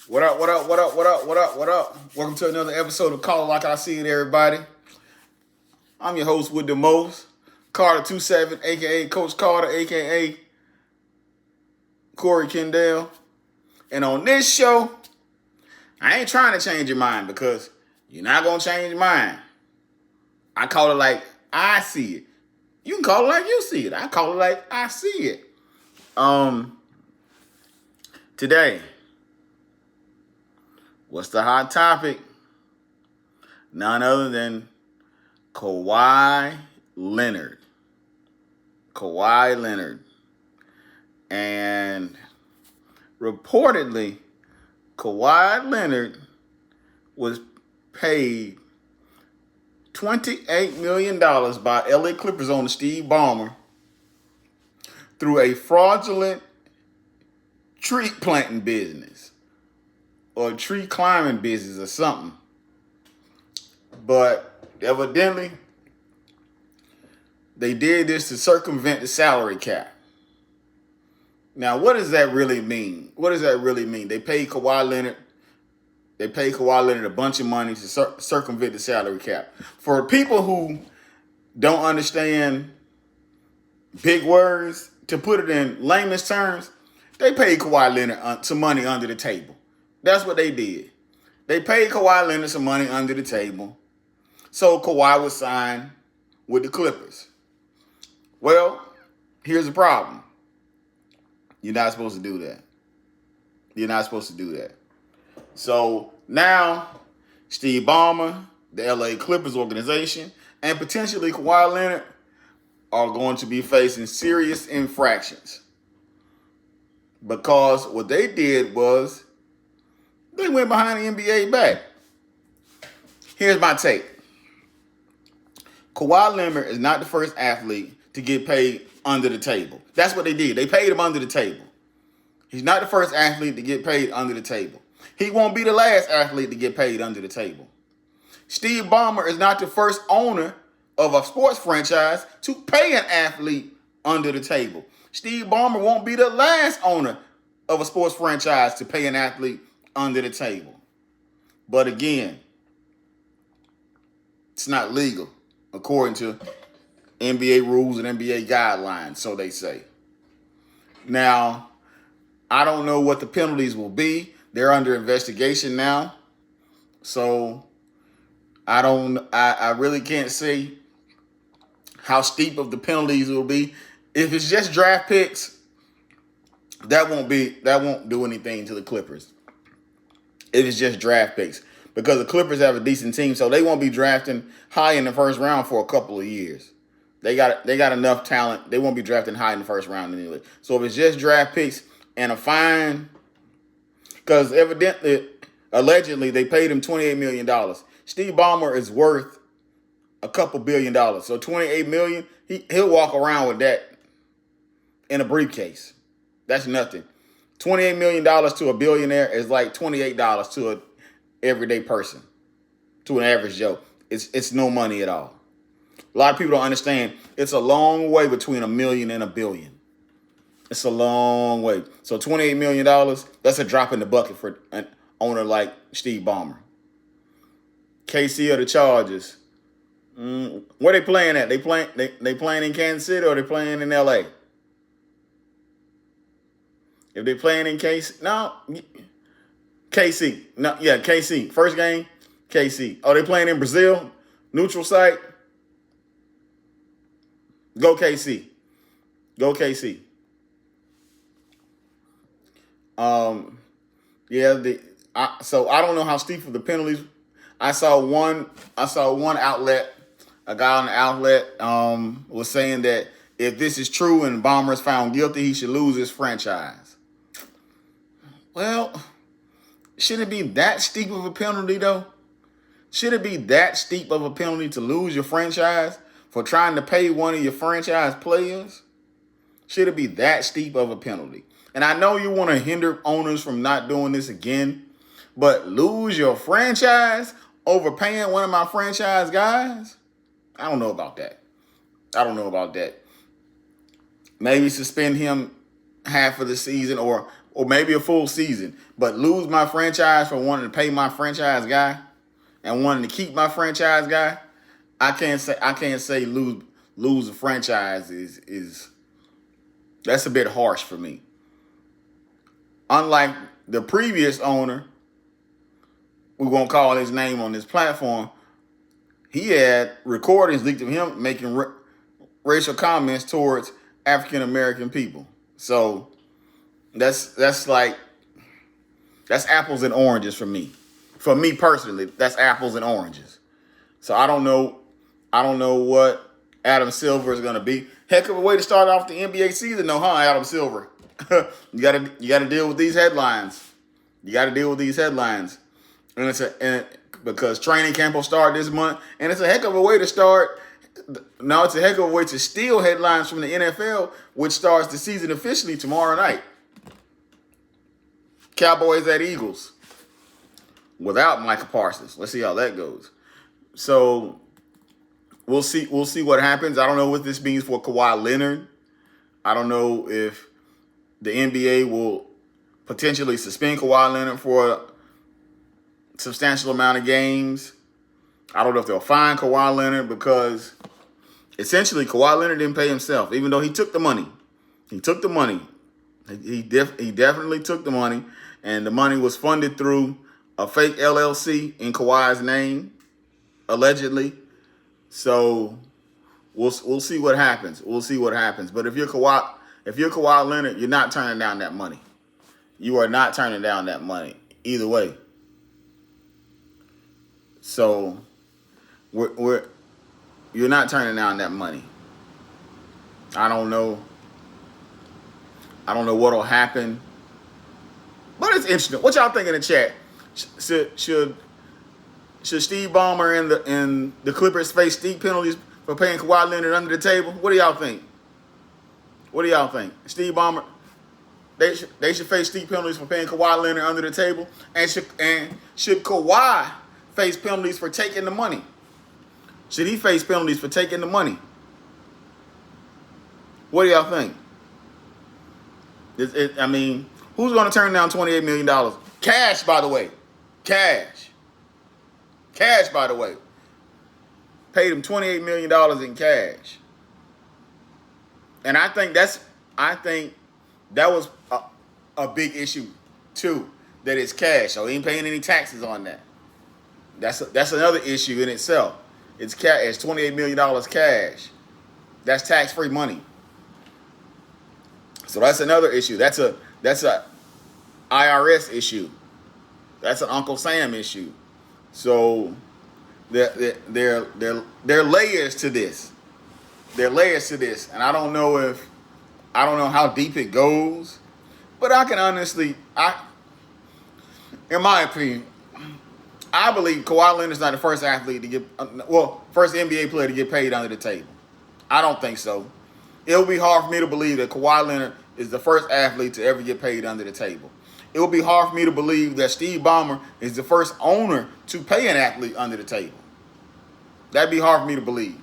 What up, what up, what up, what up, what up, what up? Welcome to another episode of Call It Like I See It, everybody. I'm your host with the most, Carter27, aka Coach Carter, aka Corey Kendall. And on this show, I ain't trying to change your mind because you're not gonna change mine. I call it like I see it. You can call it like you see it. I call it like I see it. Today, what's the hot topic? None other than Kawhi Leonard. Kawhi Leonard. And reportedly, Kawhi Leonard was paid $28 million by LA Clippers owner Steve Ballmer through a fraudulent tree planting business or tree climbing business or something. But evidently, they did this to circumvent the salary cap. Now, what does that really mean? What does that really mean? They paid Kawhi Leonard a bunch of money to circumvent the salary cap. For people who don't understand big words, to put it in layman's terms, they paid Kawhi Leonard some money under the table. That's what they did. They paid Kawhi Leonard some money under the table so Kawhi would sign with the Clippers. Well, here's the problem. You're not supposed to do that. You're not supposed to do that. So now, Steve Ballmer, the LA Clippers organization, and potentially Kawhi Leonard are going to be facing serious infractions. Because what they did was they went behind the NBA back. Here's my take. Kawhi Leonard is not the first athlete to get paid under the table. That's what they did. They paid him under the table. He's not the first athlete to get paid under the table. He won't be the last athlete to get paid under the table. Steve Ballmer is not the first owner of a sports franchise to pay an athlete under the table. Steve Ballmer won't be the last owner of a sports franchise to pay an athlete under the table. But again, it's not legal according to NBA rules and NBA guidelines, so they say. Now, I don't know what the penalties will be. They're under investigation now. So I really can't say how steep of the penalties will be. If it's just draft picks, that won't do anything to the Clippers. If it's just draft picks. Because the Clippers have a decent team, so they won't be drafting high in the first round for a couple of years. They got enough talent. They won't be drafting high in the first round anyway. So if it's just draft picks and a fine, because allegedly, they paid him $28 million. Steve Ballmer is worth a couple $billion. So $28 million, he'll walk around with that in a briefcase. That's nothing. $28 million to a billionaire is like $28 to an everyday person, to an average Joe. It's no money at all. A lot of people don't understand. It's a long way between $1 million and $1 billion. It's a long way. So $28 million, that's a drop in the bucket for an owner like Steve Ballmer. KC or the Chargers. Where they playing at? They playing in Kansas City or they playing in LA? If they playing in KC, no. KC. No, yeah, KC. First game, KC. Oh, they playing in Brazil? Neutral site? Go KC. Go KC. So I don't know how steep of the penalties. I saw one outlet, a guy on the outlet was saying that if this is true and Ballmer is found guilty, he should lose his franchise. Well, should it be that steep of a penalty though? Should it be that steep of a penalty to lose your franchise for trying to pay one of your franchise players? Should it be that steep of a penalty? And I know you want to hinder owners from not doing this again, but lose your franchise over paying one of my franchise guys? I don't know about that. Maybe suspend him half of the season or or maybe a full season. But lose my franchise for wanting to pay my franchise guy and wanting to keep my franchise guy, I can't say lose a franchise is that's a bit harsh for me. Unlike the previous owner, we won't call his name on this platform, he had recordings leaked of him making racial comments towards African American people. So that's apples and oranges for me. For me personally, that's apples and oranges. So I don't know what Adam Silver is going to be. Heck of a way to start off the NBA season, though, huh, Adam Silver? you gotta deal with these headlines. You got to deal with these headlines, and because training camp will start this month, and it's a heck of a way to start. Now it's a heck of a way to steal headlines from the NFL, which starts the season officially tomorrow night. Cowboys at Eagles without Micah Parsons. Let's see how that goes. So we'll see what happens. I don't know what this means for Kawhi Leonard. I don't know if the NBA will potentially suspend Kawhi Leonard for a substantial amount of games. I don't know if they'll fine Kawhi Leonard because essentially Kawhi Leonard didn't pay himself, even though he took the money. He took the money. He definitely took the money, and the money was funded through a fake LLC in Kawhi's name, allegedly. So we'll see what happens. We'll see what happens. But if you're Kawhi Leonard, you're not turning down that money. You are not turning down that money either way. So you're not turning down that money. I don't know what'll happen, but it's interesting. What y'all think in the chat? Should Steve Ballmer and the Clippers face steep penalties for paying Kawhi Leonard under the table? What do y'all think? Steve Ballmer, they should face steep penalties for paying Kawhi Leonard under the table, and should Kawhi face penalties for taking the money? Should he face penalties for taking the money? What do y'all think? Who's going to turn down $28 million? Cash, by the way. Cash, by the way. Paid him $28 million in cash. And I think that was a big issue, too, that it's cash. So he ain't paying any taxes on that. That's another issue in itself. It's cash. It's $28 million cash. That's tax-free money. So that's another issue. That's a IRS issue. That's an Uncle Sam issue. So there are layers to this. There are layers to this, and I don't know how deep it goes, but I can honestly, in my opinion, I believe Kawhi Leonard's not the first athlete to first NBA player to get paid under the table. I don't think so. It would be hard for me to believe that Kawhi Leonard is the first athlete to ever get paid under the table. It would be hard for me to believe that Steve Ballmer is the first owner to pay an athlete under the table. That'd be hard for me to believe.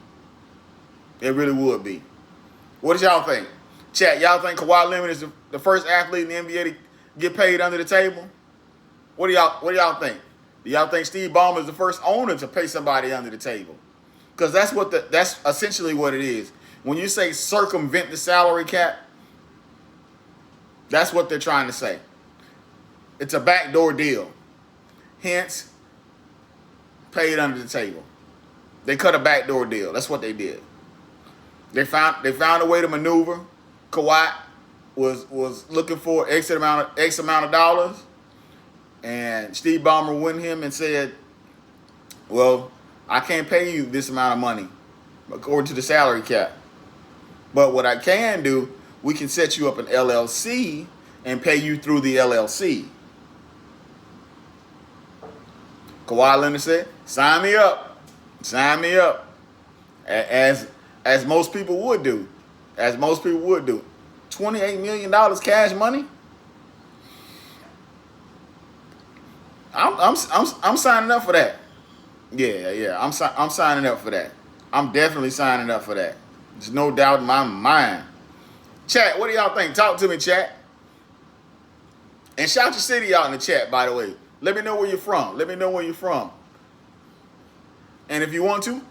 It really would be. What does y'all think? Chat, y'all think Kawhi Leonard is the first athlete in the NBA to get paid under the table? What do y'all think? Do y'all think Steve Ballmer is the first owner to pay somebody under the table? Because that's essentially what it is. When you say circumvent the salary cap, that's what they're trying to say. It's a backdoor deal. Hence, paid under the table. They cut a backdoor deal. That's what they did. They found a way to maneuver. Kawhi was looking for X amount of dollars, and Steve Ballmer went him and said, "Well, I can't pay you this amount of money according to the salary cap. But what I can do, we can set you up an LLC and pay you through the LLC." Kawhi Leonard said, "Sign me up. Sign me up." As most people would do. $28 million cash money? I'm signing up for that. Yeah. I'm signing up for that. I'm definitely signing up for that. There's no doubt in my mind. Chat, what do y'all think? Talk to me, chat. And shout your city out in the chat, by the way. Let me know where you're from. Let me know where you're from. And if you want to,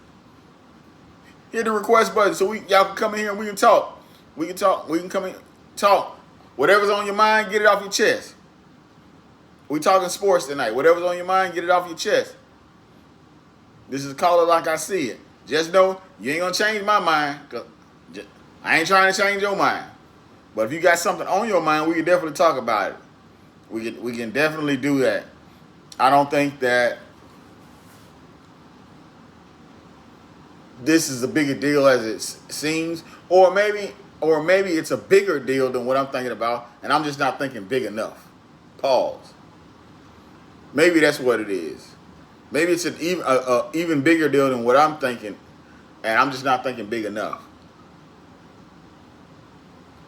hit the request button so y'all can come in here and we can talk. We can talk. We can come in, talk. Whatever's on your mind, get it off your chest. We talking sports tonight. Whatever's on your mind, get it off your chest. This is Call It Like I See It. Just know you ain't gonna change my mind. I ain't trying to change your mind. But if you got something on your mind, we can definitely talk about it. We can definitely do that. I don't think that this is a bigger deal as it seems, or maybe it's a bigger deal than what I'm thinking about, and I'm just not thinking big enough. Pause. Maybe that's what it is. Maybe it's an even bigger deal than what I'm thinking, and I'm just not thinking big enough.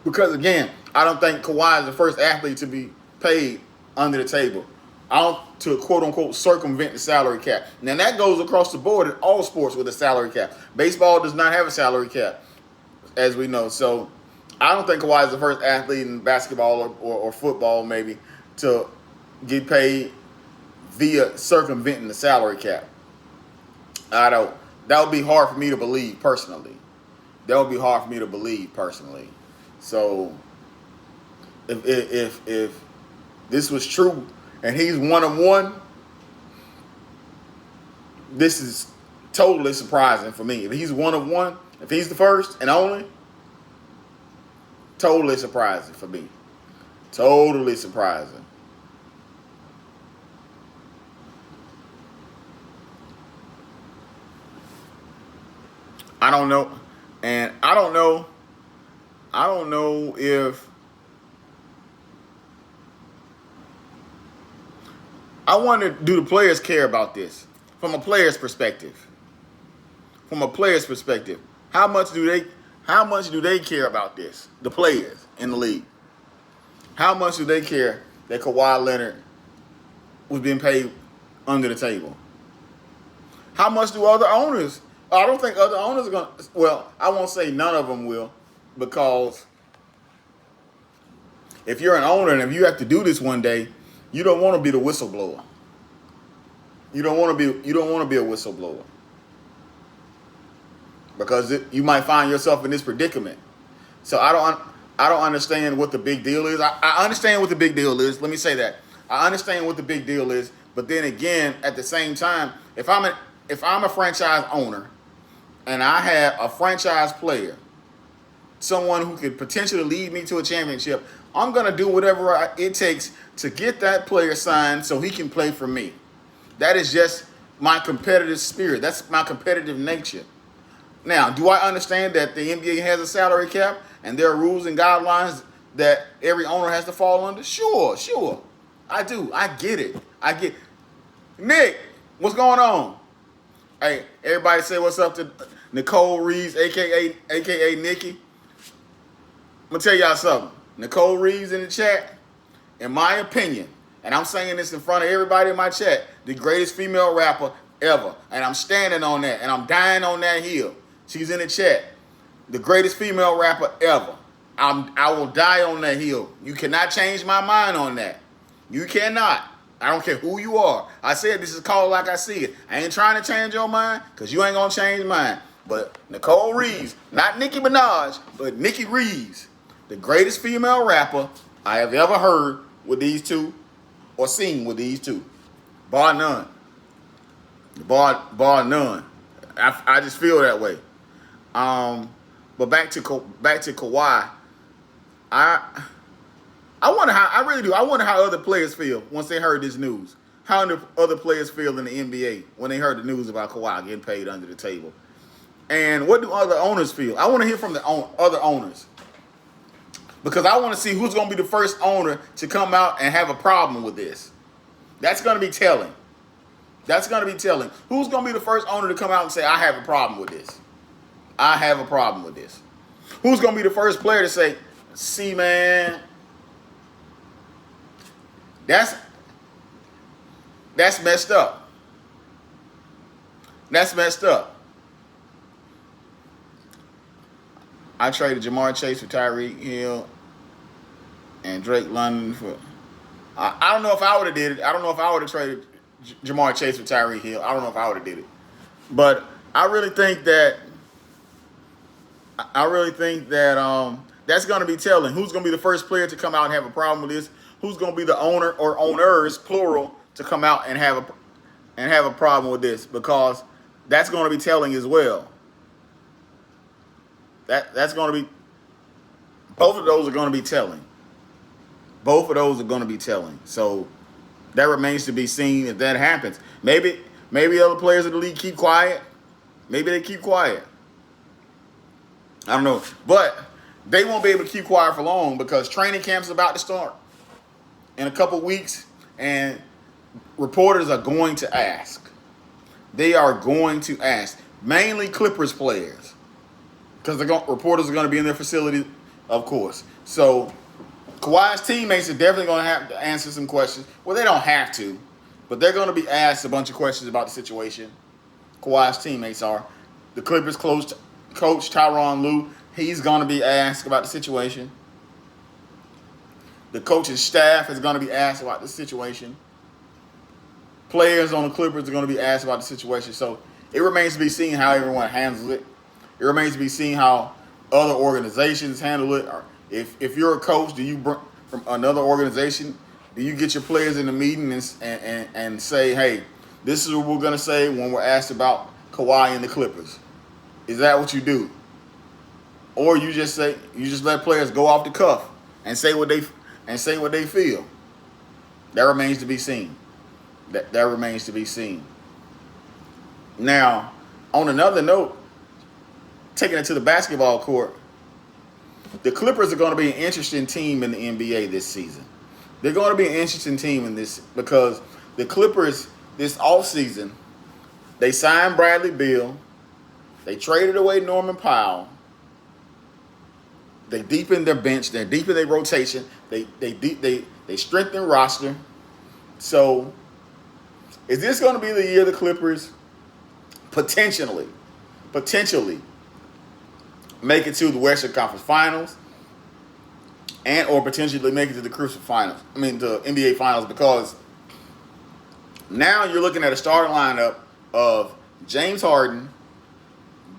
Because again, I don't think Kawhi is the first athlete to be paid under the table, to quote unquote circumvent the salary cap. Now that goes across the board in all sports with a salary cap. Baseball does not have a salary cap, as we know. So I don't think Kawhi is the first athlete in basketball or football maybe to get paid via circumventing the salary cap. I don't. That would be hard for me to believe personally. That would be hard for me to believe personally. So if this was true and he's one of one, this is totally surprising for me. If he's one of one, if he's the first and only, totally surprising for me. Totally surprising. I don't know. And I don't know if I wonder, do the players care about this? From a player's perspective. From a player's perspective. How much do they care about this? The players in the league. How much do they care that Kawhi Leonard was being paid under the table? How much do other owners? I don't think other owners are going to, well, I won't say none of them will, because if you're an owner and if you have to do this one day, you don't want to be the whistleblower. You don't want to be a whistleblower. Because you might find yourself in this predicament. So I don't understand what the big deal is. I understand what the big deal is. Let me say that. I understand what the big deal is, but then again, at the same time, if I'm a franchise owner and I have a franchise player, someone who could potentially lead me to a championship, I'm going to do whatever it takes to get that player signed so he can play for me. That is just my competitive spirit. That's my competitive nature. Now, do I understand that the NBA has a salary cap and there are rules and guidelines that every owner has to fall under? Sure. I do. I get it. Nick, what's going on? Hey, everybody say what's up to Nicole Reeves, a.k.a. Nikki. I'm going to tell y'all something. Nicole Reeves in the chat, in my opinion, and I'm saying this in front of everybody in my chat, the greatest female rapper ever. And I'm standing on that, and I'm dying on that hill. She's in the chat. The greatest female rapper ever. I will die on that hill. You cannot change my mind on that. You cannot. I don't care who you are. I said this is called like I see it. I ain't trying to change your mind because you ain't going to change mine. But Nicole Reeves, not Nicki Minaj, but Nikki Reeves, the greatest female rapper I have ever heard with these two or seen with these two. Bar none. Bar none. I just feel that way. But back to Kawhi. I wonder how, I really do. I wonder how other players feel once they heard this news. How do other players feel in the NBA when they heard the news about Kawhi getting paid under the table? And what do other owners feel? I want to hear from the other owners. Because I want to see who's going to be the first owner to come out and have a problem with this. That's going to be telling. Who's going to be the first owner to come out and say, I have a problem with this? Who's going to be the first player to say, see, man, that's messed up. I traded Jamar Chase for Tyreek Hill and Drake London for... I don't know if I would have did it. I don't know if I would have traded Jamar Chase for Tyreek Hill. I don't know if I would have did it. But I really think that that's going to be telling. Who's going to be the first player to come out and have a problem with this? Who's going to be the owner or owners, plural, to come out and have a problem with this? Because that's going to be telling as well. That's going to be, both of those are going to be telling. Both of those are going to be telling. So that remains to be seen if that happens. Maybe other players in the league keep quiet. Maybe they keep quiet. I don't know. But they won't be able to keep quiet for long because training camp's about to start in a couple weeks, and reporters are going to ask. They are going to ask. Mainly Clippers players. Because reporters are going to be in their facility, of course. So Kawhi's teammates are definitely going to have to answer some questions. Well, they don't have to, but they're going to be asked a bunch of questions about the situation. Kawhi's teammates are. The Clippers coach Tyronn Lue, he's going to be asked about the situation. The coach's staff is going to be asked about the situation. Players on the Clippers are going to be asked about the situation. So it remains to be seen how everyone handles it. It remains to be seen how other organizations handle it. Or if you're a coach, do you bring from another organization? Do you get your players in the meeting and say, hey, this is what we're going to say when we're asked about Kawhi and the Clippers? Is that what you do? Or you just let players go off the cuff and say what they feel? That remains to be seen. That remains to be seen. Now, on another note, taking it to the basketball court, the Clippers are going to be an interesting team in the NBA this season. They're going to be an interesting team in this because the Clippers this offseason, they signed Bradley Beal. They traded away Norman Powell. They deepened their bench. They deepened their rotation. They strengthened roster. So, is this going to be the year the Clippers potentially make it to the Western Conference Finals and or potentially make it to the the NBA Finals, because now you're looking at a starting lineup of James Harden,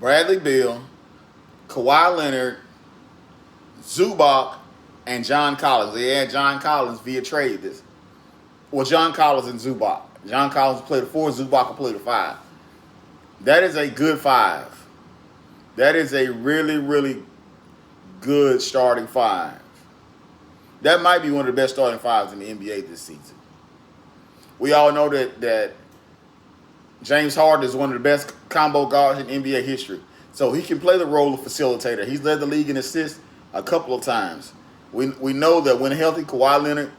Bradley Beal, Kawhi Leonard, Zubac, and John Collins. They had John Collins via trade this. Well, John Collins and Zubac. John Collins will play the 4, Zubac will play the 5. That is a good 5. That is a really, really good starting 5. That might be one of the best starting 5s in the NBA this season. We all know that James Harden is one of the best combo guards in NBA history. So he can play the role of facilitator. He's led the league in assists a couple of times. We know that when healthy, Kawhi Leonard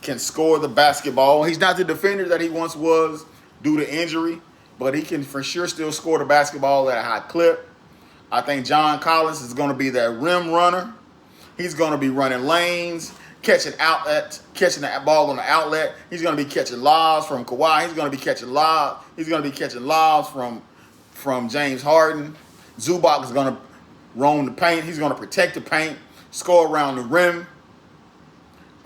can score the basketball. He's not the defender that he once was due to injury, but he can for sure still score the basketball at a high clip. I think John Collins is going to be that rim runner. He's going to be running lanes, catching that ball on the outlet. He's going to be catching lobs from Kawhi. He's going to be catching lobs. He's going to be catching lobs from James Harden. Zubac is going to roam the paint. He's going to protect the paint, score around the rim.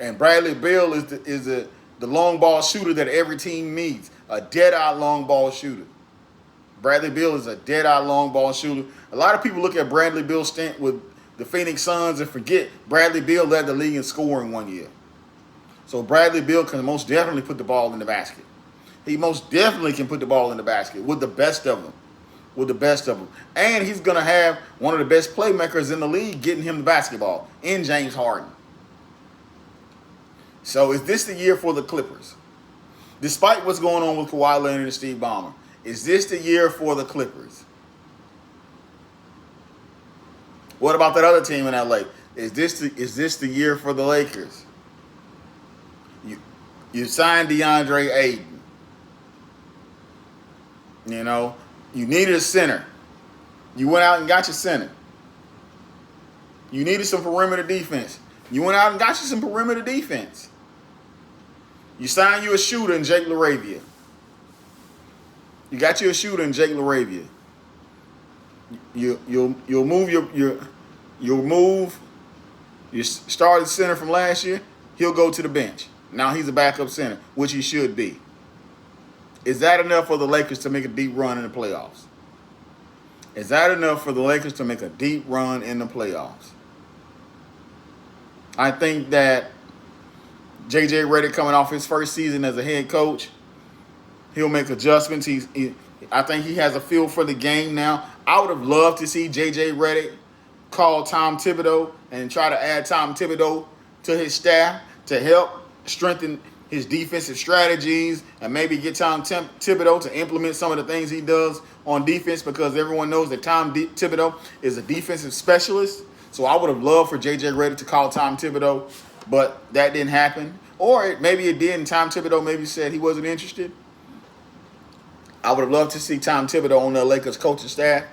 And Bradley Beal is the long ball shooter that every team needs, a dead-eye long ball shooter. Bradley Beal is a dead-eye long ball shooter. A lot of people look at Bradley Beal's stint with the Phoenix Suns and forget Bradley Beal led the league in scoring one year. So Bradley Beal can most definitely put the ball in the basket. He most definitely can put the ball in the basket with the best of them. And he's going to have one of the best playmakers in the league getting him the basketball in James Harden. So is this the year for the Clippers? Despite what's going on with Kawhi Leonard and Steve Ballmer, is this the year for the Clippers? What about that other team in LA? Is this the year for the Lakers? You signed DeAndre Ayton. You know, you needed a center. You went out and got your center. You needed some perimeter defense. You went out and got you some perimeter defense. You signed you a shooter in Jake LaRavia. You got you a shooter in Jake LaRavia. You'll move your starting center from last year. He'll go to the bench Now he's a backup center, which he should be. Is that enough for the Lakers to make a deep run in the playoffs? Is that enough for the Lakers to make a deep run in the playoffs? I think that J.J. Redick, coming off his first season as a head coach, he'll make adjustments. I think he has a feel for the game now. I would have loved to see J.J. Redick call Tom Thibodeau and try to add Tom Thibodeau to his staff to help strengthen his defensive strategies and maybe get Tom Thibodeau to implement some of the things he does on defense, because everyone knows that Tom Thibodeau is a defensive specialist. So I would have loved for J.J. Redick to call Tom Thibodeau, but that didn't happen. Or maybe it did, and Tom Thibodeau maybe said he wasn't interested. I would have loved to see Tom Thibodeau on the Lakers coaching staff.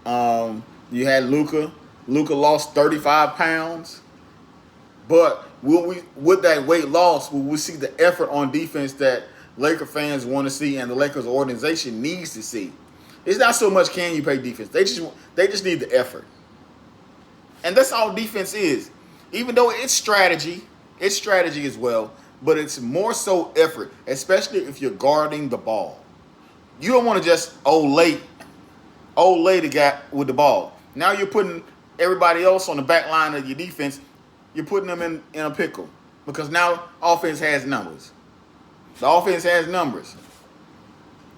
You had Luka. Luka lost 35 pounds. But with that weight loss, will we see the effort on defense that Laker fans want to see and the Lakers organization needs to see? It's not so much can you play defense. They just need the effort. And that's all defense is. Even though it's strategy as well, but it's more so effort, especially if you're guarding the ball. You don't want to just lay the guy with the ball. Now you're putting everybody else on the back line of your defense. You're putting them in a pickle, because now offense has numbers. The offense has numbers.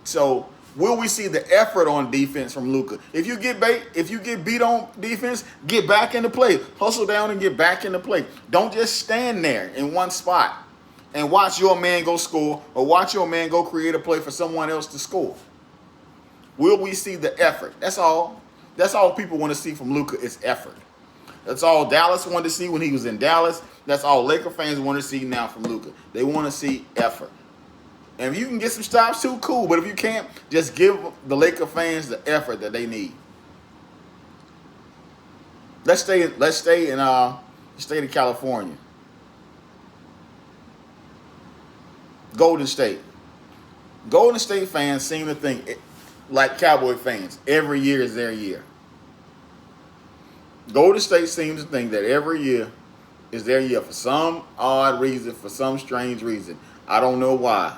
So will we see the effort on defense from Luka? If you get beat on defense, get back into play. Hustle down and get back into play. Don't just stand there in one spot and watch your man go score, or watch your man go create a play for someone else to score. Will we see the effort? That's all. That's all people want to see from Luka is effort. That's all Dallas wanted to see when he was in Dallas. That's all Laker fans want to see now from Luka. They want to see effort. And if you can get some stops too, cool. But if you can't, just give the Laker fans the effort that they need. Let's stay in the state of California. Golden State. Golden State fans seem to think like Cowboy fans. Every year is their year. Golden State seems to think that every year is their year for some odd reason, for some strange reason. I don't know why.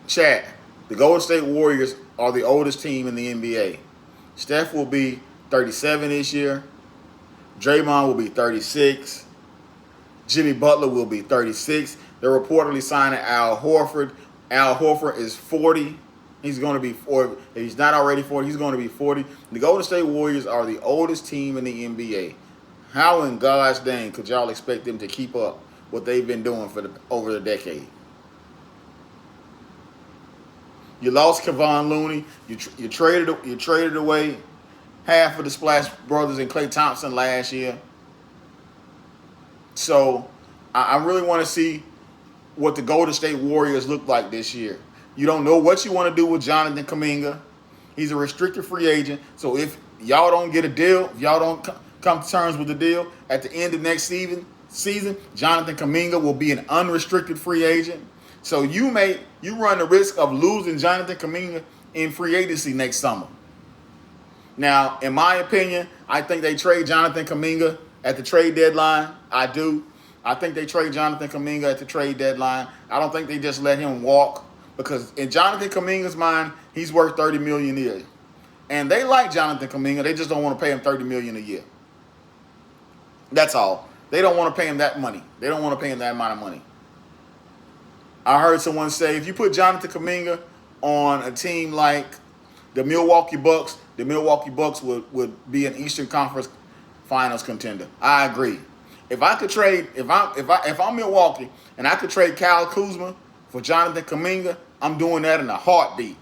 Chat, the Golden State Warriors are the oldest team in the NBA. Steph will be 37 this year. Draymond will be 36. Jimmy Butler will be 36. They're reportedly signing Al Horford. Al Horford is 40. He's going to be 40. If he's not already 40, he's going to be 40. The Golden State Warriors are the oldest team in the NBA. How in God's name could y'all expect them to keep up what they've been doing for over the decade? You lost Kevon Looney. You traded away half of the Splash Brothers and Klay Thompson last year. So I really want to see what the Golden State Warriors look like this year. You don't know what you want to do with Jonathan Kuminga. He's a restricted free agent. So if y'all don't get a deal, if y'all don't come to terms with the deal, at the end of next season, Jonathan Kuminga will be an unrestricted free agent. So you run the risk of losing Jonathan Kuminga in free agency next summer. Now, in my opinion, I think they trade Jonathan Kuminga at the trade deadline. I do. I think they trade Jonathan Kuminga at the trade deadline. I don't think they just let him walk. Because in Jonathan Kuminga's mind, he's worth $30 million a year. And they like Jonathan Kuminga. They just don't want to pay him $30 million a year. That's all. They don't want to pay him that money. They don't want to pay him that amount of money. I heard someone say, if you put Jonathan Kuminga on a team like the Milwaukee Bucks would be an Eastern Conference Finals contender. I agree. If I could trade, if I'm Milwaukee and I could trade Kyle Kuzma for Jonathan Kuminga, I'm doing that in a heartbeat.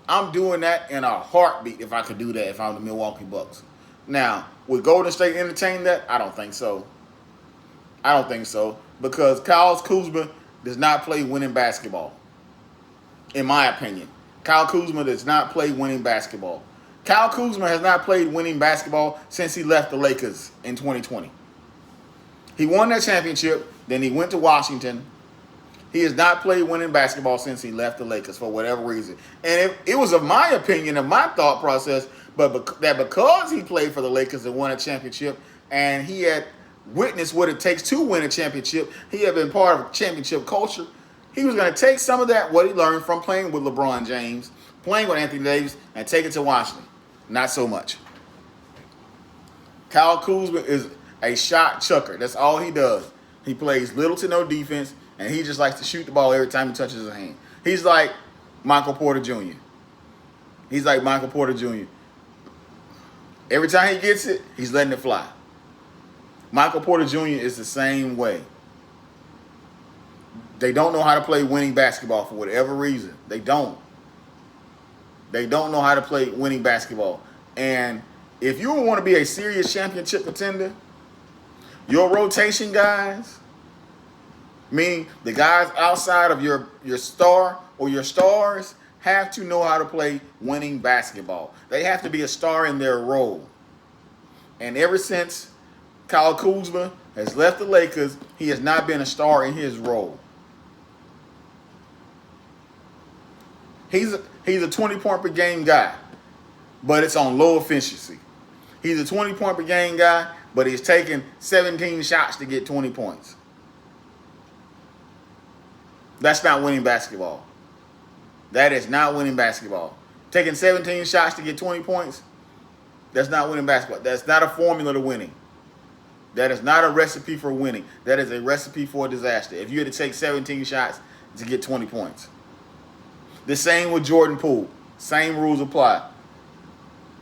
I'm doing that in a heartbeat if I could do that if I'm the Milwaukee Bucks. Now, would Golden State entertain that? I don't think so. Because Kyle Kuzma does not play winning basketball. In my opinion. Kyle Kuzma does not play winning basketball. Kyle Kuzma has not played winning basketball since he left the Lakers in 2020. He won that championship, then he went to Washington. He has not played winning basketball since he left the Lakers for whatever reason. And it was of my opinion, of my thought process, but that because he played for the Lakers and won a championship, and he had witnessed what it takes to win a championship. He had been part of championship culture. He was going to take some of that, what he learned from playing with LeBron James, playing with Anthony Davis, and take it to Washington. Not so much. Kyle Kuzma is a shot chucker. That's all he does. He plays little to no defense, and he just likes to shoot the ball every time he touches his hand. He's like Michael Porter Jr. He's like Michael Porter Jr. Every time he gets it, he's letting it fly. Michael Porter Jr. is the same way. They don't know how to play winning basketball for whatever reason. They don't. They don't know how to play winning basketball. And if you want to be a serious championship contender, your rotation guys, meaning the guys outside of your star or your stars, have to know how to play winning basketball. They have to be a star in their role. And ever since Kyle Kuzma has left the Lakers, he has not been a star in his role. He's a 20-point per game guy, but it's on low efficiency. He's a 20-point per game guy, but he's taking 17 shots to get 20 points. That's not winning basketball. That is not winning basketball. Taking 17 shots to get 20 points, that's not winning basketball. That's not a formula to winning. That is not a recipe for winning. That is a recipe for a disaster. If you had to take 17 shots to get 20 points. The same with Jordan Poole. Same rules apply.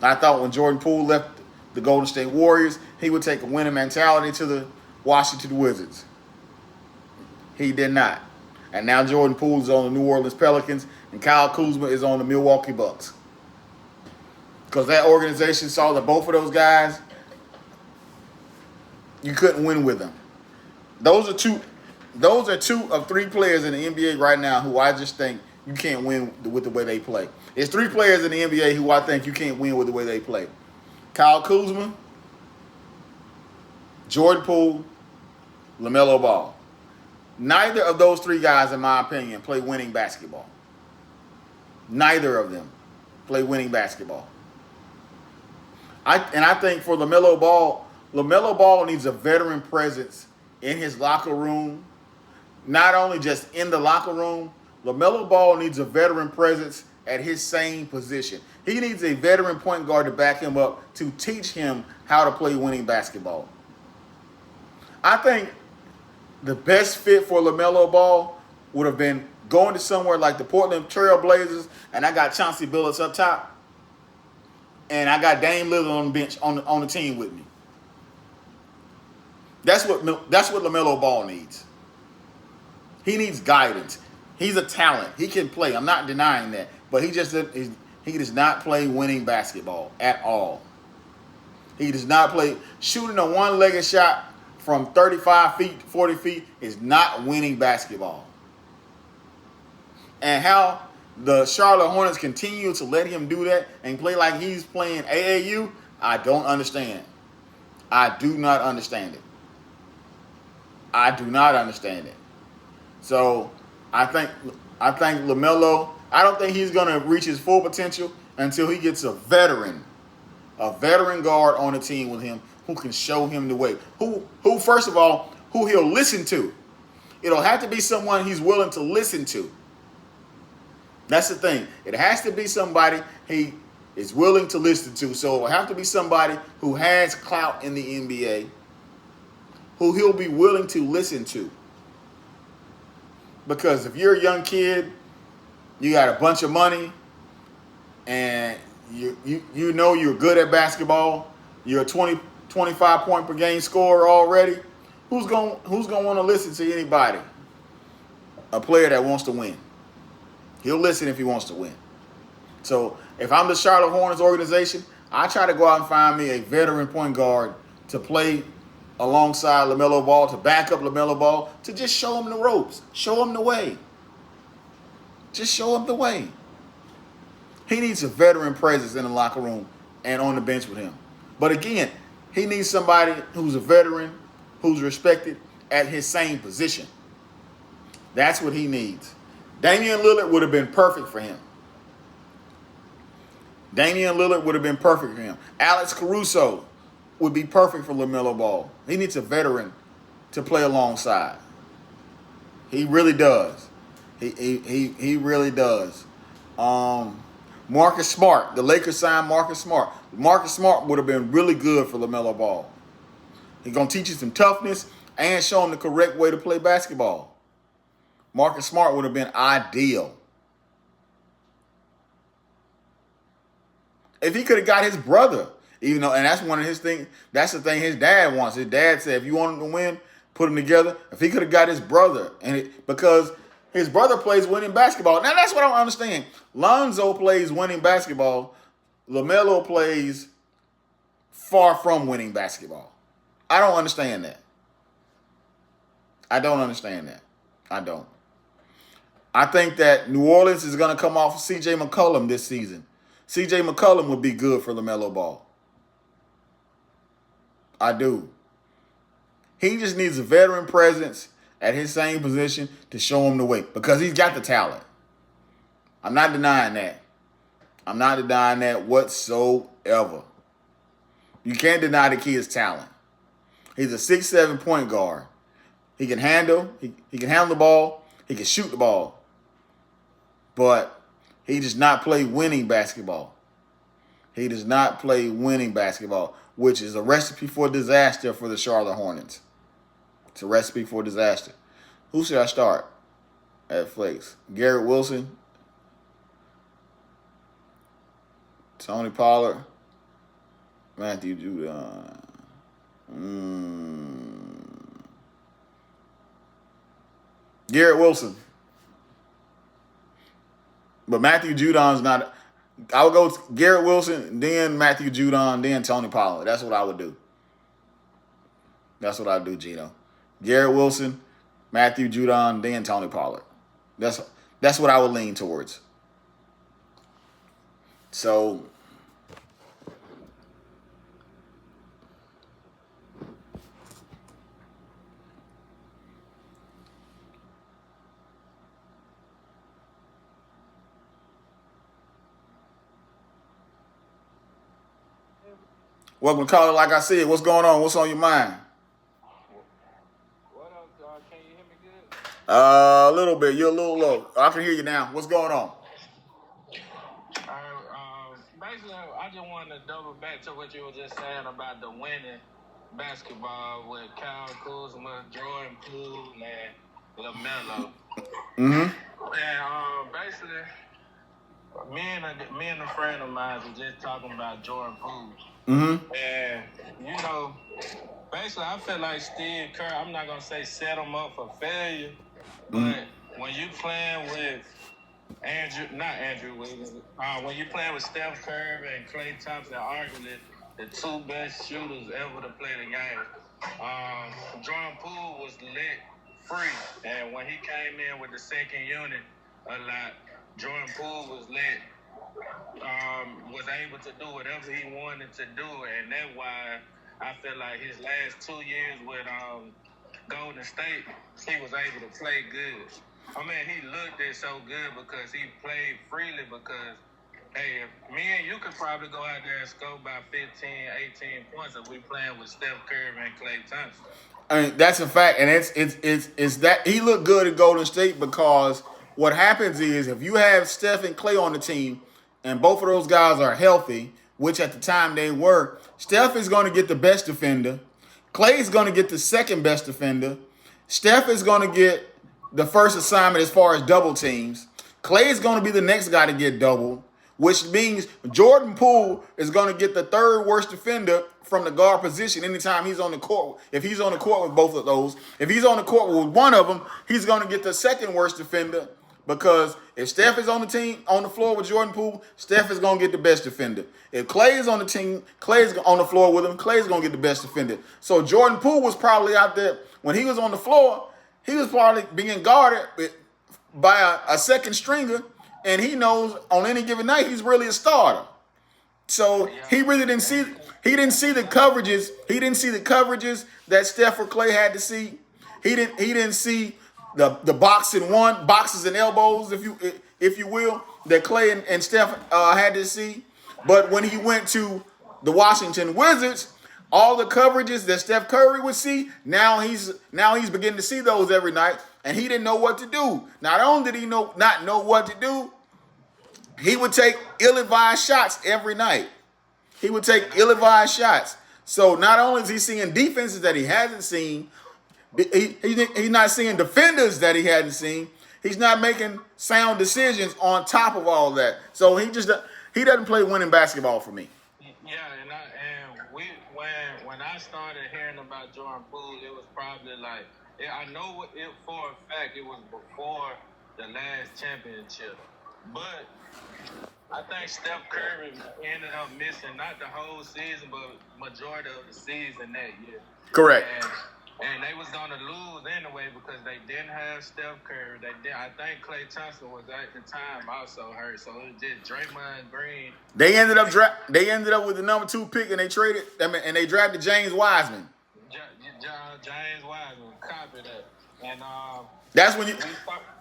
I thought when Jordan Poole left the Golden State Warriors, he would take a winning mentality to the Washington Wizards. He did not. And now Jordan Poole is on the New Orleans Pelicans, and Kyle Kuzma is on the Milwaukee Bucks. Because that organization saw that both of those guys, you couldn't win with them. Those are two of three players in the NBA right now who I just think you can't win with the way they play. There's three players in the NBA who I think you can't win with the way they play. Kyle Kuzma, Jordan Poole, LaMelo Ball. Neither of those three guys, in my opinion, play winning basketball. Neither of them play winning basketball. I think for LaMelo Ball needs a veteran presence in his locker room. Not only just in the locker room, LaMelo Ball needs a veteran presence at his same position. He needs a veteran point guard to back him up to teach him how to play winning basketball. I think the best fit for LaMelo Ball would have been going to somewhere like the Portland Trail Blazers, and I got Chauncey Billups up top, and I got Dame Lillard on the bench on the team with me. That's what LaMelo Ball needs. He needs guidance. He's a talent. He can play. I'm not denying that. But he does not play winning basketball at all. He does not play. Shooting a one-legged shot from 35 feet, 40 feet is not winning basketball. And how the Charlotte Hornets continue to let him do that and play like he's playing AAU, I don't understand. I do not understand it. I do not understand it. So I think LaMelo, I don't think he's going to reach his full potential until he gets a veteran guard on the team with him who can show him the way. Who first of all, who he'll listen to. It'll have to be someone he's willing to listen to. That's the thing. It has to be somebody he is willing to listen to. So it'll have to be somebody who has clout in the NBA, who he'll be willing to listen to. Because if you're a young kid, you got a bunch of money, and you know you're good at basketball, you're a 25 point per game scorer already, who's going to want to listen to anybody? A player that wants to win. He'll listen if he wants to win. So if I'm the Charlotte Hornets organization, I try to go out and find me a veteran point guard to play alongside LaMelo Ball, to back up LaMelo Ball, to just show him the ropes, show him the way. Just show him the way. He needs a veteran presence in the locker room and on the bench with him. But again, he needs somebody who's a veteran, who's respected at his same position. That's what he needs. Damian Lillard would have been perfect for him. Alex Caruso would be perfect for LaMelo Ball. He needs a veteran to play alongside. He really does. He really does. Marcus Smart. The Lakers signed Marcus Smart. Marcus Smart would have been really good for LaMelo Ball. He's going to teach you some toughness and show him the correct way to play basketball. Marcus Smart would have been ideal. If he could have got his brother, even though, and that's one of his things, that's the thing his dad wants. His dad said, if you want him to win, put them together. If he could have got his brother, because his brother plays winning basketball. Now, that's what I don't understand. Lonzo plays winning basketball. LaMelo plays far from winning basketball. I don't understand that. I don't. I think that New Orleans is going to come off of C.J. McCollum this season. C.J. McCollum would be good for LaMelo Ball. I do. He just needs a veteran presence at his same position to show him the way because he's got the talent. I'm not denying that whatsoever. You can't deny the kid's talent. He's a 6'7" point guard. He can handle the ball. He can shoot the ball. But he does not play winning basketball. Which is a recipe for disaster for the Charlotte Hornets. It's a recipe for disaster. Who should I start at flex? Garrett Wilson, Tony Pollard, Matthew Judon. Garrett Wilson. But Matthew Judon's not. I would go Garrett Wilson, then Matthew Judon, then Tony Pollard. That's what I would do. That's what I do, Gino. Garrett Wilson, Matthew Judon, then Tony Pollard. That's what I would lean towards. So welcome to Call It Like I Said. What's going on? What's on your mind? What up, dog? Can you hear me good? A little bit. You're a little low. I can hear you now. What's going on? Basically, I just wanted to double back to what you were just saying about the winning basketball with Kyle Kuzma, Jordan Poole, and LaMelo. Mm-hmm. And basically, me and a friend of mine was just talking about Jordan Poole. Mm-hmm. And, basically, I feel like Steve Kerr, I'm not going to say set him up for failure, but when you playing with when you playing with Steph Curry and Klay Thompson, arguably the two best shooters ever to play the game, Jordan Poole was lit free. And when he came in with the second unit a lot, Jordan Poole was lit. Was able to do whatever he wanted to do, and that's why I feel like his last 2 years with Golden State, he was able to play good. I mean, he looked it so good because he played freely because, hey, me and you could probably go out there and score about 15, 18 points if we playing with Steph Curry and Klay Thompson. I mean, that's a fact, and it's that he looked good at Golden State because what happens is if you have Steph and Klay on the team, and both of those guys are healthy, which at the time they were, Steph is going to get the best defender. Klay is going to get the second best defender. Steph is going to get the first assignment as far as double teams. Klay is going to be the next guy to get doubled, which means Jordan Poole is going to get the third worst defender from the guard position anytime he's on the court. If he's on the court with both of those, if he's on the court with one of them, he's going to get the second worst defender. Because if Steph is on the team, on the floor with Jordan Poole, Steph is going to get the best defender. If Klay is on the team, Klay is on the floor with him, Klay is going to get the best defender. So Jordan Poole was probably out there, when he was on the floor, he was probably being guarded by a second stringer, and he knows on any given night he's really a starter. So he really didn't see the coverages. He didn't see the coverages that Steph or Klay had to see. He didn't see the boxes and elbows, if you will, that Klay and Steph had to see. But when he went to the Washington Wizards, All the coverages that Steph Curry would see, now he's beginning to see those every night, and he didn't know what to do. Not only did he not know what to do, he would take ill-advised shots every night. He would take ill-advised shots. So not only is he seeing defenses that he hasn't seen, he's not seeing defenders that he hadn't seen. He's not making sound decisions on top of all that. So he doesn't play winning basketball for me. Yeah, when I started hearing about Jordan Poole, it was probably like, I know it for a fact it was before the last championship, but I think Steph Curry ended up missing not the whole season, but majority of the season that year. Correct. And they was gonna lose anyway because they didn't have Steph Curry. I think Klay Thompson was at the time also hurt, so it was just Draymond Green. They ended up with the number 2 pick, and they drafted James Wiseman. James Wiseman, copy that. And that's when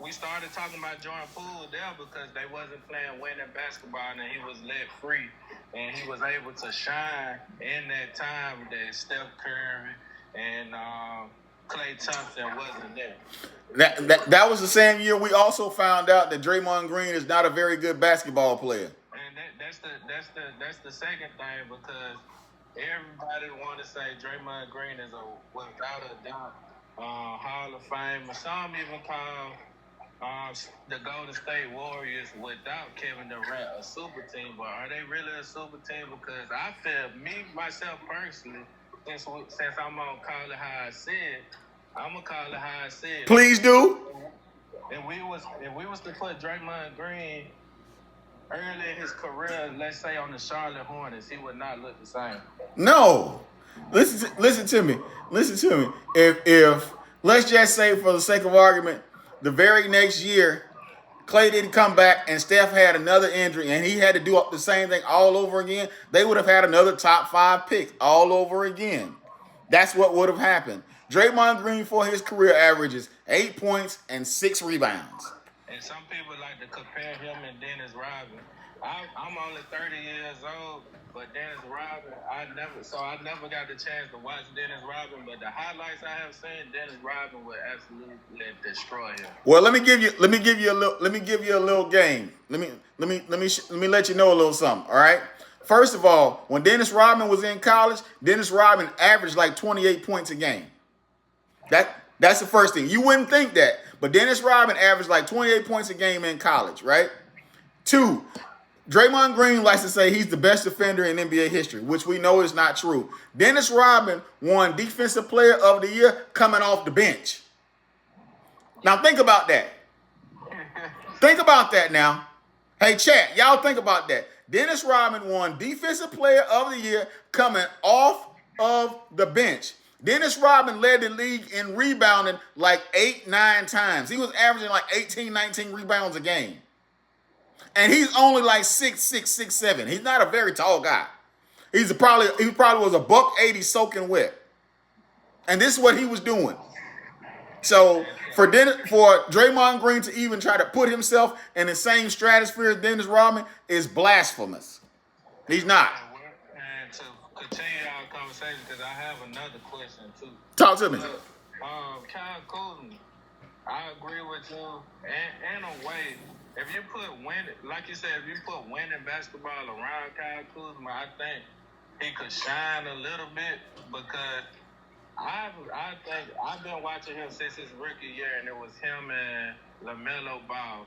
we started talking about Jordan Poole there because they wasn't playing winning basketball, and he was let free, and he was able to shine in that time that Steph Curry and Klay Thompson wasn't there. That was the same year we also found out that Draymond Green is not a very good basketball player. And that's the second thing, because everybody want to say Draymond Green is without a doubt Hall of Fame. Some even call the Golden State Warriors without Kevin Durant a super team, but are they really a super team? Because I feel, myself personally, since I'm gonna call it how I said, I'm gonna call it how I said. Please do. If we was to put Draymond Green early in his career, let's say on the Charlotte Hornets, he would not look the same. No. Listen to me. If let's just say, for the sake of argument, the very next year, Klay didn't come back and Steph had another injury and he had to do the same thing all over again, they would have had another top 5 pick all over again. That's what would have happened. Draymond Green for his career averages 8 points and 6 rebounds. And some people like to compare him and Dennis Rodman. I'm only 30 years old, but Dennis Rodman, I never got the chance to watch Dennis Rodman, but the highlights I have seen, Dennis Rodman would absolutely destroy him. Well, let me give you a little game. Let me let you know a little something, all right? First of all, when Dennis Rodman was in college, Dennis Rodman averaged like 28 points a game. That's the first thing. You wouldn't think that, but Dennis Rodman averaged like 28 points a game in college, right? 2, Draymond Green likes to say he's the best defender in NBA history, which we know is not true. Dennis Rodman won Defensive Player of the Year coming off the bench. Now think about that. Think about that now. Hey, chat, y'all think about that. Dennis Rodman won Defensive Player of the Year coming off of the bench. Dennis Rodman led the league in rebounding like 8-9 times. He was averaging like 18, 19 rebounds a game. And he's only like 6'6", 6'7". He's not a very tall guy. He probably was a $180 soaking wet. And this is what he was doing. So for Draymond Green to even try to put himself in the same stratosphere as Dennis Rodman is blasphemous. He's not. And to continue our conversation, because I have another question too. Talk to me. Kyle Kuzma, I agree with you. In a way, if you put like you said, if you put winning basketball around Kyle Kuzma, I think he could shine a little bit, because I think I've been watching him since his rookie year, and it was him and LaMelo Ball.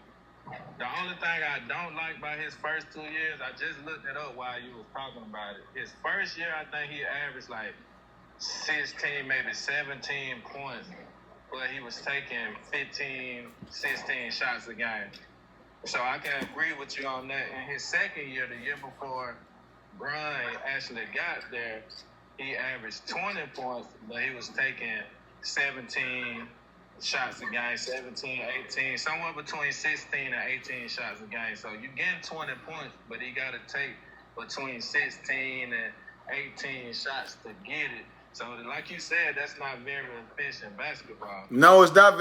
The only thing I don't like about his first 2 years, I just looked it up while you was talking about it. His first year, I think he averaged like 16, maybe 17 points, but he was taking 15, 16 shots a game. So I can agree with you on that. In his second year, the year before Bron actually got there, he averaged 20 points, but he was taking 17 shots a game, 17, 18, somewhere between 16 and 18 shots a game. So you getting 20 points, but he got to take between 16 and 18 shots to get it. So like you said, that's not very efficient basketball. No, it's not.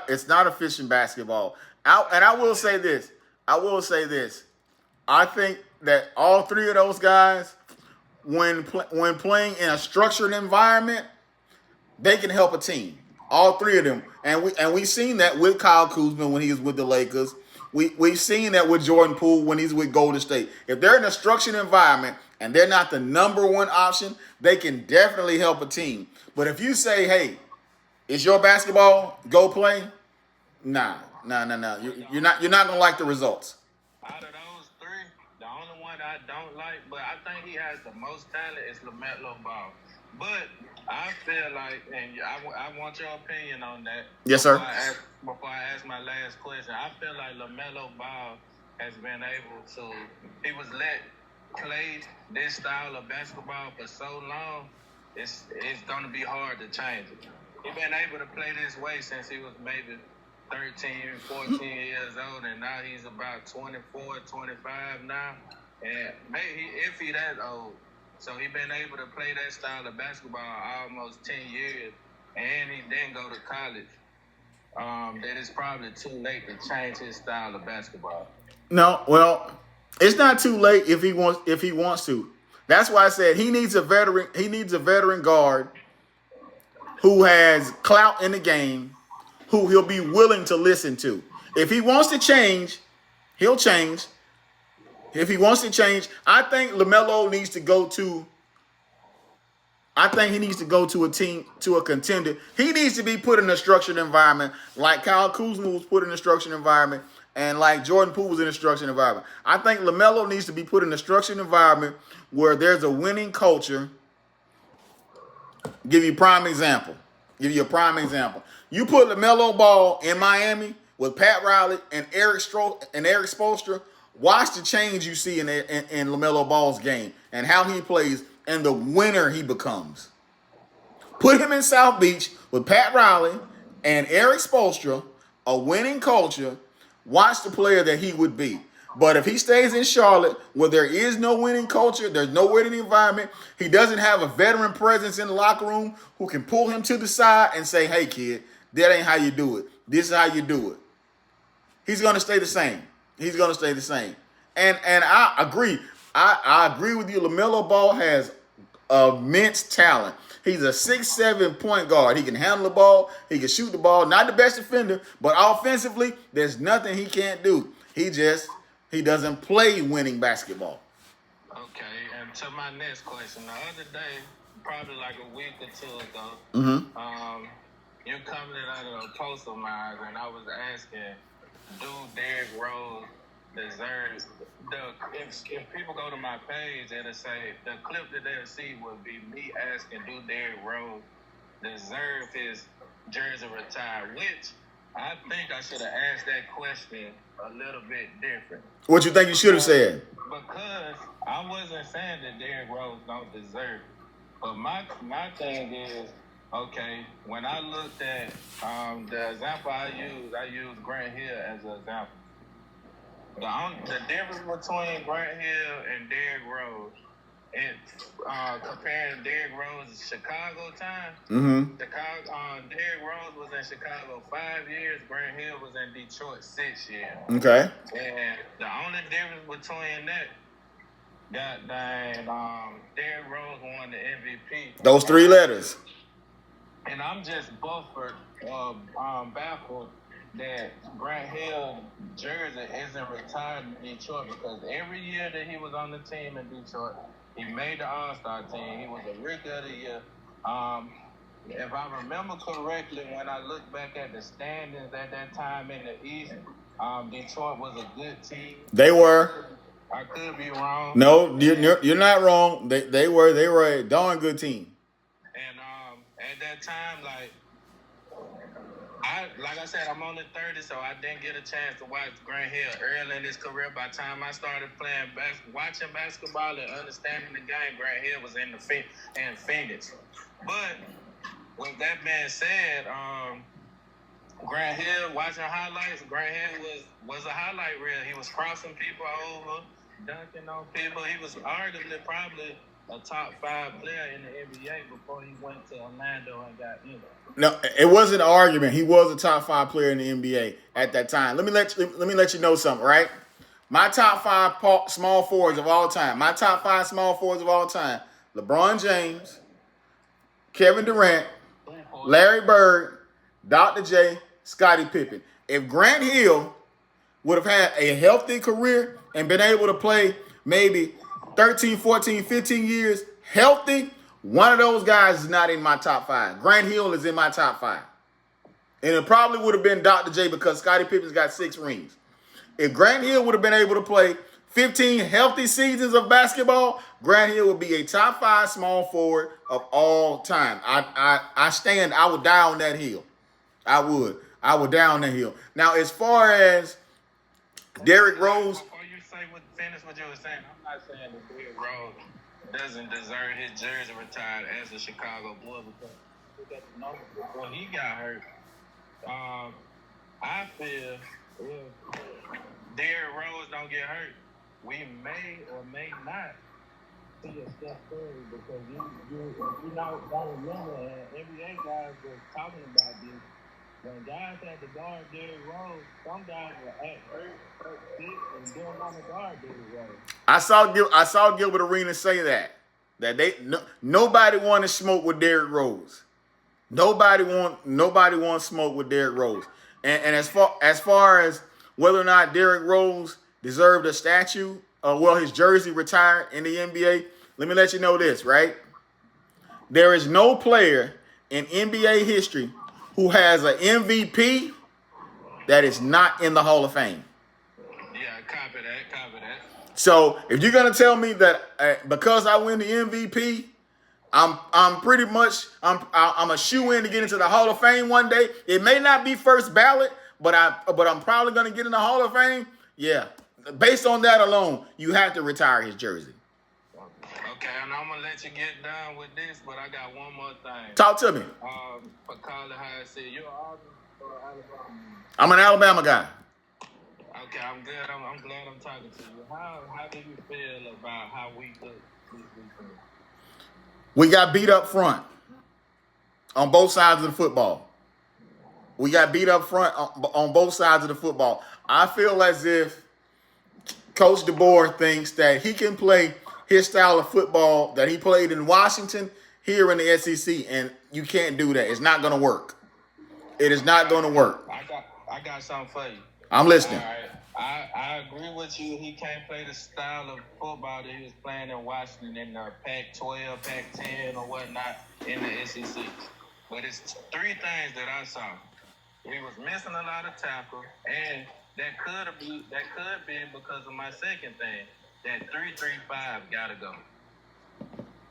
It's not efficient basketball. I will say this. I think that all 3 of those guys when playing in a structured environment, they can help a team. All three of them, and we've seen that with Kyle Kuzma when he was with the Lakers. We've seen that with Jordan Poole when he's with Golden State. If they're in a structured environment and they're not the number one option, they can definitely help a team. But if you say, "Hey, it's your basketball, go play," nah. You're not gonna like the results. Out of those three, the only one I don't like, but I think he has the most talent, is LaMelo Ball. But I feel like, and I want your opinion on that. Yes, sir. Before I ask my last question, I feel like LaMelo Ball has been able to, he was let play this style of basketball for so long, it's going to be hard to change it. He's been able to play this way since he was maybe 13, 14 years old, and now he's about 24, 25 now. And maybe if he that old, so he been able to play that style of basketball almost 10 years, and he didn't go to college. That it's probably too late to change his style of basketball. No, well, it's not too late if he wants to. That's why I said he needs a veteran. He needs a veteran guard who has clout in the game, who he'll be willing to listen to. If he wants to change, he'll change. If he wants to change, I think LaMelo needs to go to. I think he needs to go to a team, to a contender. He needs to be put in a structured environment like Kyle Kuzma was put in a structured environment and like Jordan Poole was in a structured environment. I think LaMelo needs to be put in a structured environment where there's a winning culture. Give you a prime example. You put LaMelo Ball in Miami with Pat Riley and Eric Spoelstra. Watch the change you see in LaMelo Ball's game and how he plays and the winner he becomes. Put him in South Beach with Pat Riley and Eric Spoelstra, a winning culture. Watch the player that he would be. But if he stays in Charlotte where there is no winning culture, there's no winning environment, he doesn't have a veteran presence in the locker room who can pull him to the side and say, "Hey, kid, that ain't how you do it. This is how you do it." He's going to stay the same. And I agree. I agree with you. LaMelo Ball has immense talent. He's a 6'7" point guard. He can handle the ball. He can shoot the ball. Not the best defender, but offensively, there's nothing he can't do. He doesn't play winning basketball. Okay, and to my next question, the other day, probably like a week or two ago, you commented on a post of mine, and I was asking, do Derrick Rose deserves if people go to my page, it'll say the clip that they'll see will be me asking, do Derrick Rose deserve his jersey retired? Which I think I should have asked that question a little bit different. What you think you should have said? Because I wasn't saying that Derrick Rose don't deserve it. But my thing is, okay, when I looked at the example I used Grant Hill as an example. The difference between Grant Hill and Derrick Rose, and comparing Derrick Rose to Chicago time, Derrick Rose was in Chicago 5 years, Grant Hill was in Detroit 6 years. Okay. And the only difference between that, Derrick Rose won the MVP. Those three letters. And I'm just baffled that Grant Hill jersey isn't retired in Detroit, because every year that he was on the team in Detroit, he made the All-Star team. He was a Rookie of the Year. If I remember correctly, when I look back at the standings at that time in the East, Detroit was a good team. They were. I could be wrong. No, you're not wrong. They were a darn good team. And at that time, like I said, I'm only 30, so I didn't get a chance to watch Grant Hill early in his career. By the time I started watching basketball and understanding the game, Grant Hill was in Phoenix. But with that being said, Grant Hill, watching highlights, Grant Hill was a highlight reel. He was crossing people over, dunking on people. He was arguably probably a top 5 player in the NBA before he went to Orlando and got injured. No, it wasn't an argument. He was a top 5 player in the NBA at that time. Let me let you know something, right? My top 5 small forwards of all time. LeBron James, Kevin Durant, Larry Bird, Dr. J, Scottie Pippen. If Grant Hill would have had a healthy career and been able to play maybe 13, 14, 15 years healthy, one of those guys is not in my top 5. Grant Hill is in my top 5. And it probably would have been Dr. J because Scottie Pippen's got 6 rings. If Grant Hill would have been able to play 15 healthy seasons of basketball, Grant Hill would be a top 5 small forward of all time. I would die on that hill. I would die on that hill. Now, as far as Derrick Rose. Before you finish what you were saying, I'm not saying that Derrick Rose doesn't deserve his jersey retired as a Chicago Bull because before he got hurt, I feel if Derrick Rose don't get hurt, we may or may not see a Steph Curry because you don't remember, and NBA guys were talking about this. When guys had to guard Derrick Rose, some guys were at hurt sick, and didn't want to guard Derrick Rose. I saw Gilbert Arenas say that nobody wanted to smoke with Derrick Rose. Nobody want smoke with Derrick Rose. And as far as whether or not Derrick Rose deserved a statue, his jersey retired in the NBA, let me let you know this, right? There is no player in NBA history who has an MVP that is not in the Hall of Fame. Yeah, copy that. So if you're gonna tell me that because I win the MVP, I'm pretty much I'm a shoe-in to get into the Hall of Fame one day. It may not be first ballot, but I'm probably gonna get in the Hall of Fame. Yeah, based on that alone, you have to retire his jersey. Okay, and I'm gonna let you get done with this, but I got one more thing. Talk to me. For Carly Hyde said, you're Auburn or Alabama? I'm an Alabama guy. Okay, I'm good. I'm glad I'm talking to you. How do you feel about how we look this weekend? We got beat up front on both sides of the football. We got beat up front on both sides of the football. I feel as if Coach DeBoer thinks that he can play his style of football that he played in Washington here in the SEC, and you can't do that. It's not going to work. It is not going to work. I got something for you. I'm listening. All right. I agree with you. He can't play the style of football that he was playing in Washington in the Pac-12, Pac-10, or whatnot in the SEC. But it's 3 things that I saw. He was missing a lot of tackles, and that could be because of my second thing. That 3-3-5 gotta go.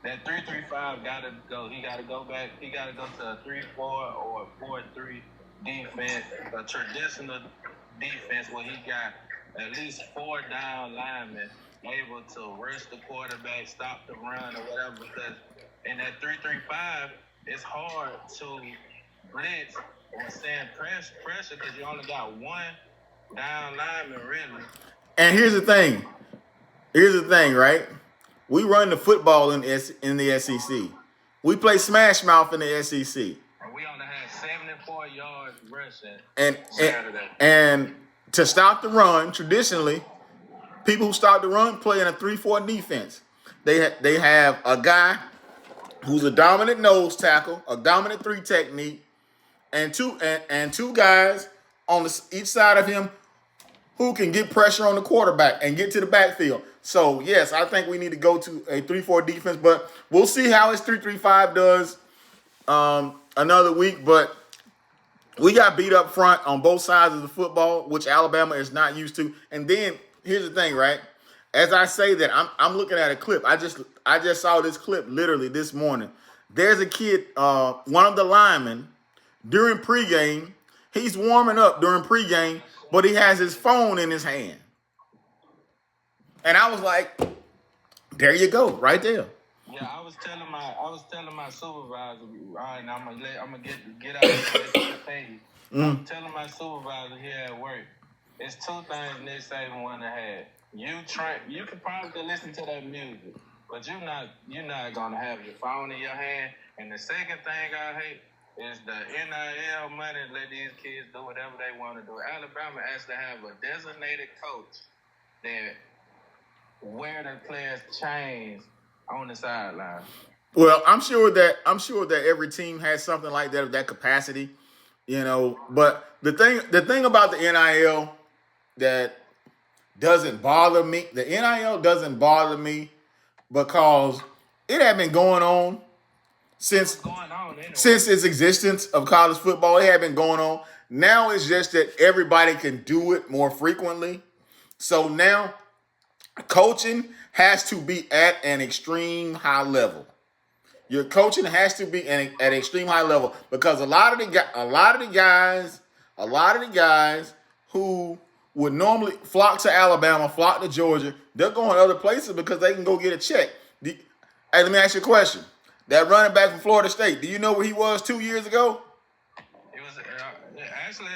That 3-3-5 gotta go. He gotta go back. He gotta go to a 3-4 or a 4-3 defense, a traditional defense where he got at least 4 down linemen able to rush the quarterback, stop the run, or whatever. Because in that 3-3-5, it's hard to blitz or send pressure because you only got 1 down lineman really. And here's the thing. Right? We run the football in the SEC. We play smash mouth in the SEC. And we only had 74 yards rushing and to stop the run, traditionally, people who stop the run play in a 3-4 defense. They have a guy who's a dominant nose tackle, a dominant 3 technique, and two guys on each side of him who can get pressure on the quarterback and get to the backfield. So, yes, I think we need to go to a 3-4 defense, but we'll see how his 3-3-5 does another week. But we got beat up front on both sides of the football, which Alabama is not used to. And then here's the thing, right? As I say that, I'm looking at a clip. I just saw this clip literally this morning. There's a kid, one of the linemen, during pregame, he's warming up during pregame, but he has his phone in his hand. And I was like, there you go, right there. Yeah, I was telling my supervisor, all right, now I'm gonna get out of the page. I'm telling my supervisor here at work, it's 2 things Nick Saban wanna have. You can probably listen to that music, but you're not gonna have your phone in your hand. And the second thing I hate is the NIL money. Let these kids do whatever they want to do. Alabama has to have a designated coach that wear the players' chains on the sideline. Well, I'm sure that every team has something like that of that capacity, you know. But the thing about the NIL that doesn't bother me, the NIL doesn't bother me because it had been going on What's since going on anyway? since its existence of college football. It had been going on. Now it's just that everybody can do it more frequently. So now coaching has to be at an extreme high level. Your coaching has to be at an extreme high level because a lot of the guys who would normally flock to Alabama, flock to Georgia, they're going other places because they can go get a check. Hey, let me ask you a question. That running back from Florida State, do you know where he was 2 years ago? It was actually,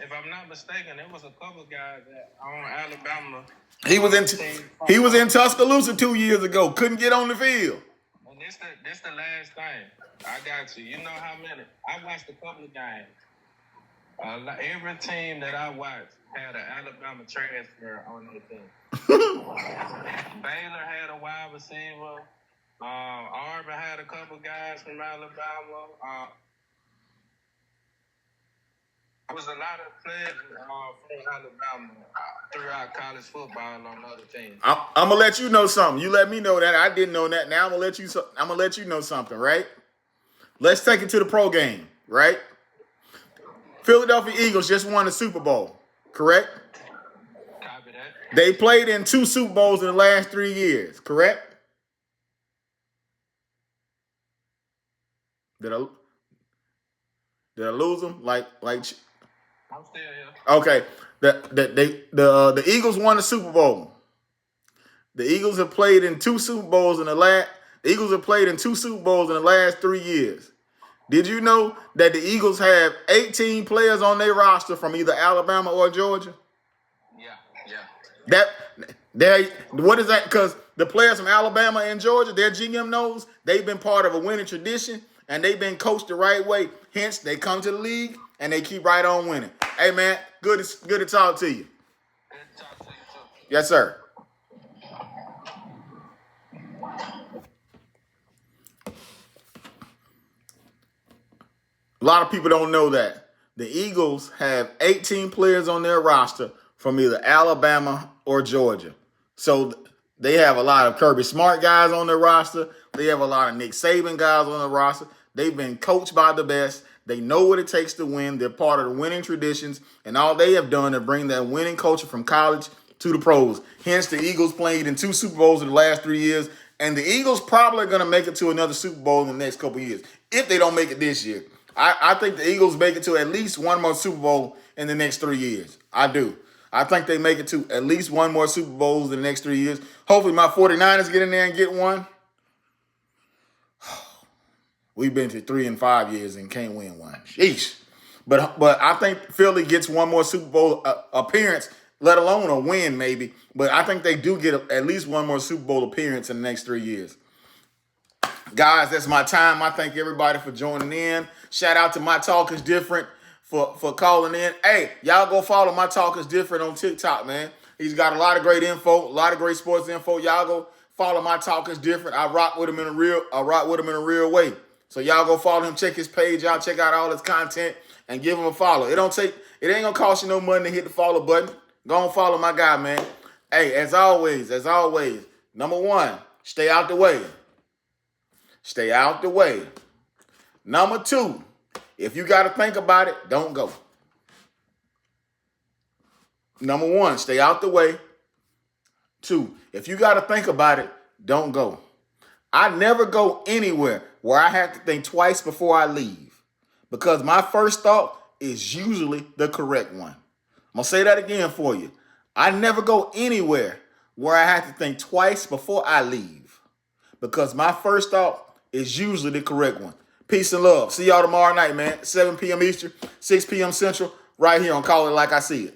if I'm not mistaken, there was a couple guys that on Alabama. He was in Tuscaloosa 2 years ago. Couldn't get on the field. And this the last thing. I got you. You know how many? I watched a couple of games. Every team that I watched had an Alabama transfer on their team. Baylor had a wide receiver. Auburn had a couple guys from Alabama. There was a lot of players from Alabama throughout college football on other teams. I'm gonna let you know something. You let me know that. I didn't know that. Now I'm gonna let you know something, right? Let's take it to the pro game, right? Philadelphia Eagles just won the Super Bowl, correct? Copy that. They played in 2 Super Bowls in the last 3 years, correct? Did I lose them? Like I'm still here. okay. The Eagles won the Super Bowl. The Eagles have played in 2 Super Bowls in the last. The Eagles have played in 2 Super Bowls in the last 3 years. Did you know that the Eagles have 18 players on their roster from either Alabama or Georgia? Yeah. What is that? Because the players from Alabama and Georgia, their GM knows they've been part of a winning tradition and they've been coached the right way. Hence, they come to the league and they keep right on winning. Hey, man, good to talk to you. Good to talk to you too. Yes, sir. A lot of people don't know that. The Eagles have 18 players on their roster from either Alabama or Georgia. So they have a lot of Kirby Smart guys on their roster. They have a lot of Nick Saban guys on the roster. They've been coached by the best. They know what it takes to win. They're part of the winning traditions. And all they have done is bring that winning culture from college to the pros. Hence, the Eagles played in 2 Super Bowls in the last 3 years. And the Eagles probably are going to make it to another Super Bowl in the next couple of years, if they don't make it this year. I think the Eagles make it to at least one more Super Bowl in the next 3 years. I do. I think they make it to at least one more Super Bowls in the next 3 years. Hopefully my 49ers get in there and get one. We've been to 3 and 5 years and can't win one. Sheesh. But I think Philly gets one more Super Bowl appearance, let alone a win maybe. But I think they do get at least one more Super Bowl appearance in the next 3 years. Guys, that's my time. I thank everybody for joining in. Shout out to My Talk is Different for calling in. Hey, y'all go follow My Talk is Different on TikTok, man. He's got a lot of great info, a lot of great sports info. Y'all go follow My Talk is Different. I rock with him in a real way. So y'all go follow him, check his page out, check out all his content, and give him a follow. It ain't gonna cost you no money to hit the follow button. Go and follow my guy, man. Hey, as always, number 1, stay out the way. Stay out the way. Number 2, if you got to think about it, don't go. Number 1, stay out the way. 2, if you got to think about it, don't go. I never go anywhere where I have to think twice before I leave because my first thought is usually the correct one. I'm going to say that again for you. I never go anywhere where I have to think twice before I leave because my first thought is usually the correct one. Peace and love. See y'all tomorrow night, man. 7 p.m. Eastern, 6 p.m. Central, right here on Call It Like I See It.